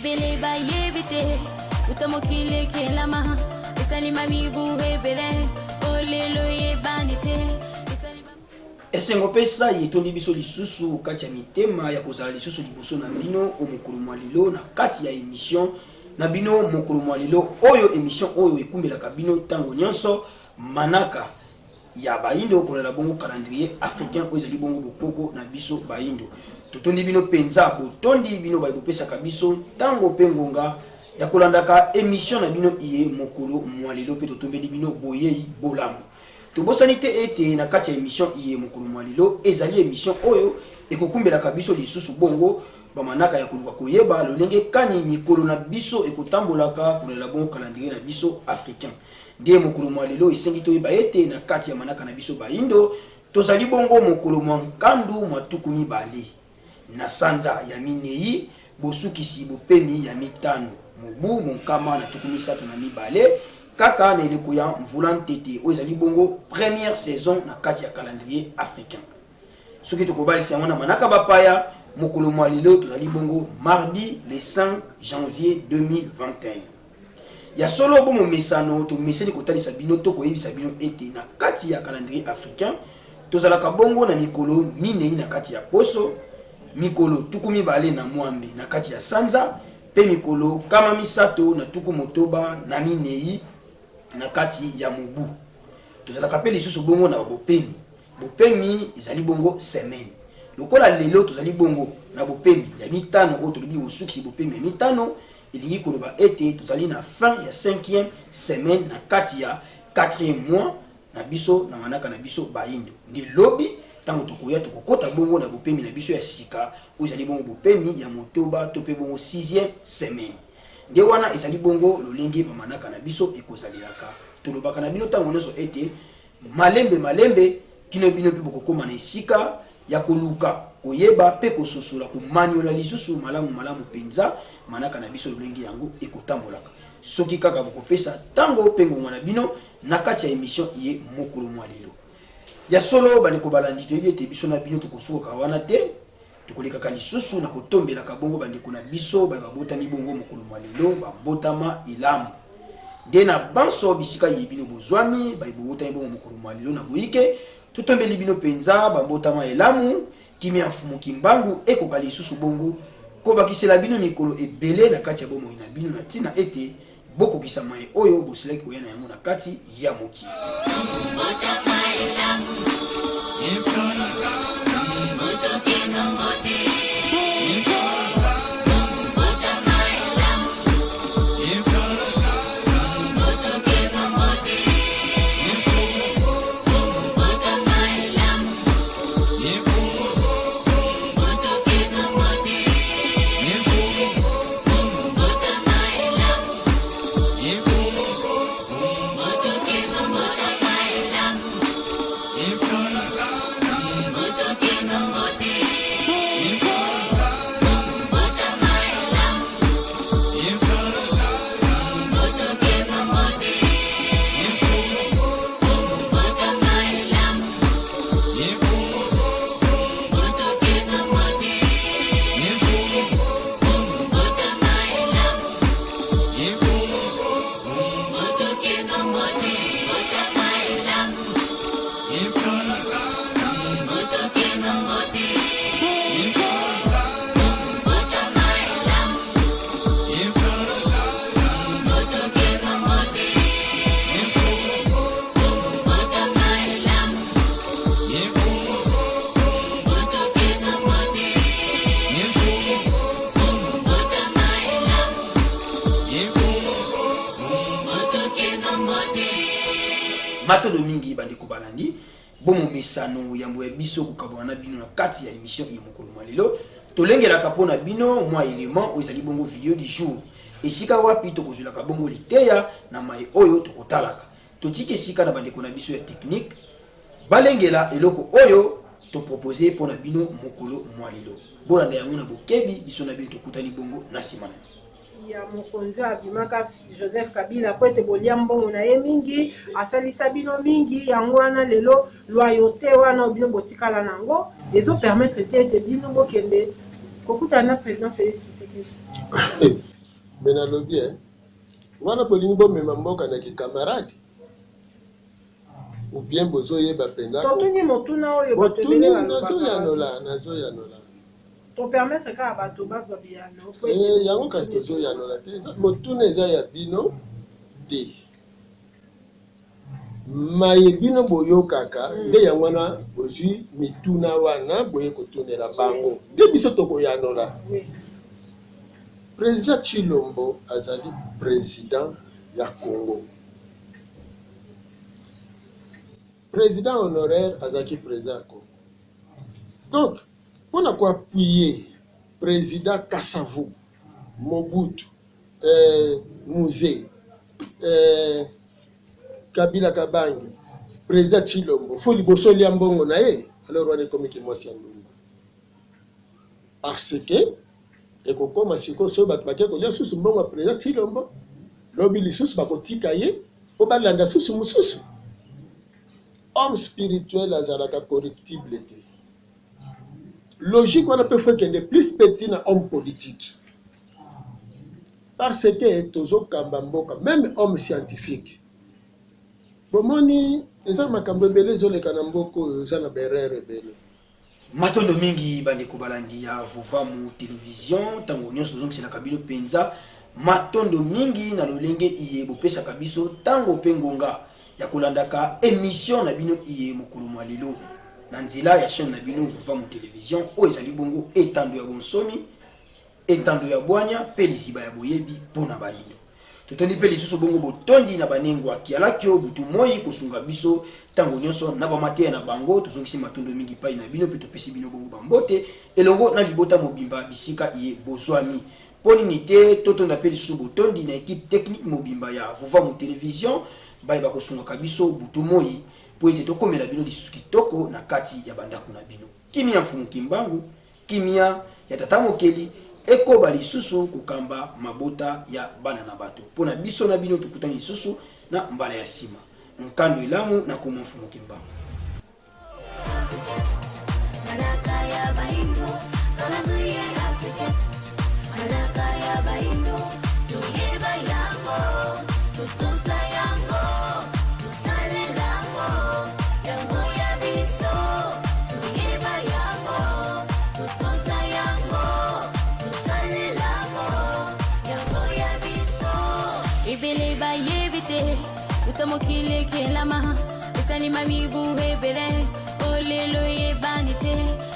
ebele ba yebite utamokile kelama esalima mibu ebele olelo yebanite esengo pesa yetondi biso lisusu kati ya mitema ya kozala lisusu liboso na bino omukulu mwa lelo na kati ya émission na bino mukulu mwa lelo oyo émission oyo ekumbelaka bino tango nyonso manaka ya baindo kolela bongo calendrier africain oyo ezali bongo bokoko na biso baindo totondi bino penza botondi bino bayebopesaka biso tango mpe ngonga ya kolandaka émission na bino iye mokolo mwa lelo mpe totombeli bino boyei bolamu tobosani te ete na kati ya émission iye mokolo mwa lelo ezali émission oyo ekokumbelaka biso lisusu bongo bamanaka ya koluka koyeba lolenge kani mikolo na biso ekotambolaka kolela bongo calendrier na biso africain ndiye mokolo mwa lelo esengi toyeba ete na kati ya manaka na biso baindo tozali bongo mokolo mwa nkandu mwa tuku mibale na sanza ya minei bosukisi bopemi ya mitano mobu monkama na tuku misato na mibale kaka na eleko ya mvula ntete oyo ezali bongo première saison na kati ya calendrier africain soki tokobalisa yango na manaka bapaya mokolo mwa lelo tozali bongo mardi le 5 janvier 2021 ya solo bomo mesano tomeseni kotalisa bino to koyebisa bino ete na kati ya calendrier africain tozalaka bongo na mikolo minei na kati ya poso mikolo tuku mibale na mwambe na kati ya sanza pe mikolo kama misato na tuku motoba na minei na kati ya mobu tozalaka pe lisusu bongo na bopemi bopemi ezali bongo semaine lokola lelo tozali bongo na bopemi ya mitano oyo tolobi osukisi bopemi ya mitano elingi koloba ete tozali na fin ya 5e semaine na kati ya 4e mois na biso na manaka na biso baindo ndi lobi tango tokoya tokokota bongo na bopemi na biso ya sika oyo ezali bongo bopemi ya motoba to pe bongo 6e semaine nde wana ezali bongo lolenge bamanaka na biso ekozalelaka tolobaka na bino tango nyonso ete malembe kino bino mpe bokokoma na esika ya koluka koyeba pe kososola komaniola lisusu malamu penza manaka na biso lolenge yango ekotambolaka soki kaka bokopesa tango pe ngonga na bino na kati ya émission iye mokolo mwa lelo ya solo bandeko balandi toyebi ete biso na bino tokosukoka wana te tokolekaka lisusu na kotombelaka bongo bandeko na biso babotami bongo mokolo mwa lelo babotama ilamu nde na banso bisika ye bino bozwami bayebobotami bongo mokolo mwa lelo na boyike totombeli bino penza bambotama elamu kimia mfumu kimbangu ekoka lisusu bongo kobakisela bino mikolo ebele na kati ya bomoi na bino na ntina ete bokokisa mai oyo bosilaki koya na yango na kati ya mokili matodo mingi bandeko balandi bomo mesano yambo ya biso kokabwana bino na kati ya émission ya mokolo mwa lelo tolengelaka mpona bino mwa élément oyo ezali bongo video du jour esika wapi tokozwelaka bongo liteya na mai oyo tokotalaka totiki esika na bandeko na biso ya technique balengela eloko oyo topropose mpona bino mokolo mwa lelo bolanda yango na bokebi biso na bino tokutani bongo na nsima na ya mokonzi abimaka Joseph Kabila po ete bolia mbongo na ye mingi asalisa bino mingi yango wana lelo loyauté wana bino botikala nango ezo permettre te ete bino bokende kokutana na président Félix Tshisekedi Mais na lobby, wana polingi bo mema mboka na ki camarade. Ou bien bozo yeba penda. Totuni motuna oyo bato Botuni ebele nazo yanola. To permettre ka bato bazwa biyano. Yango kasi tozo yanola te. Motuna eza ya bino te. Maye bino boyo kaka nde yango wana bozwi mituna wana boye kotunela bango. Nde biso toko yanola. Président Chilombo azali président ya Congo. Président honoraire azaki président ya Congo. Donc, on a quoi appuyer président Kasavu, Mobutu, Mouzé, Kabila Kabangi, président Chilombo, faut liboso liambongo na ye, alors on est comme qui moi siandumba. Parce que et kokoma siko so bat baké ko lia susu mbongo président Chilombo, lobi lisusu bakotika ye, po balanda susu mususu. Homme spirituel azalaka corruptible te. Logique, on peut faire qu'il est plus petit d'un homme politique. Parce que Tozo Kambamboka, même homme scientifique. Bomoni, les hommes Kambembele, les Kanamboko, les Berere, Matondo mingi bandeko balandi ya Vuvamu télévision, tango nyonso zongi c'est la kabilo penza. Matondo mingi na lolenge iye bopesa kabiso tango pengonga ya kolandaka émission na bino iye mokolo malilo. Nanzila ya chaîne na bino Vuvamu télévision o ezali bongo etando ya bonsomi, etando ya bwanya pe liziba ya boyebi pona bayindo. Totoni pe lisusu bongo botondi na banengo akialakio butu moi kosunga biso tango nyonso na bamate na bango tozongisi matondo mingi pai na bino pe topesi bino bongo bambote elongo na libota mobimba bisika iye bozwami. Poni nite totonda pe lisusu botondi na équipe technique mobimba ya Vuvamu télévision bai bakosunga kabiso butu moi po ete tokomela bino lisusu kitoko na kati ya bandako na bino. Kimia mfumu kimbangu, kimia ya tata mokeli ekoba lisusu kukamba mabota ya bana na bato. Pona biso na bino tukutani lisusu na mbala ya sima. Nkando ilamu na kumu mfumu kimbangu. Utamokile kelama, esalima mibu hebele, olelo ye banite.